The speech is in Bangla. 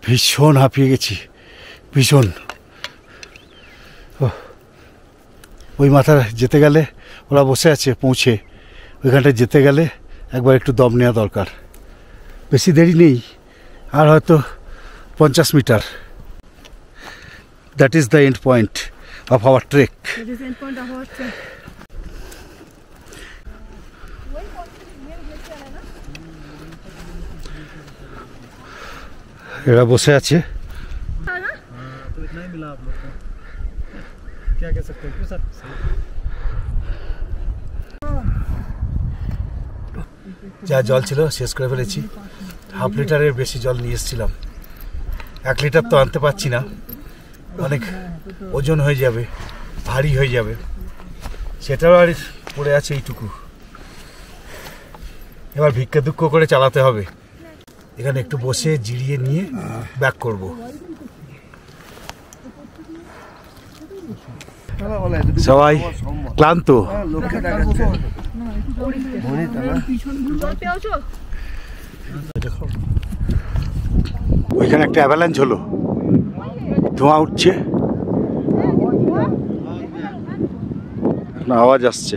ভীষণ হাঁপিয়ে গেছি, ভীষণ। ওই মাথা যেতে গেলে, ওরা বসে আছে পৌঁছে, ওইখানটায় যেতে গেলে একবার একটু দম নেওয়া দরকার। বেশি দেরি নেই, আর হয়তো 50 metre. That is the end point of our trek. এরা বসে আছে। যা জল ছিল শেষ করে ফেলেছি। হাফ লিটারের বেশি জল নিয়ে এসেছিলাম, 1 লিটার তো আনতে পারছি না, অনেক ওজন হয়ে যাবে, ভারী হয়ে যাবে। সেটাও আর পড়ে আছে এইটুকু। এবার ভিক্ষা দুঃখ করে চালাতে হবে। এখানে একটু বসে জিরিয়ে নিয়ে ব্যাক করব। সবাই ক্লান্ত। ওইখানে একটা অ্যাভালাঞ্চ হলো, ধোঁয়া উঠছে, আওয়াজ আসছে।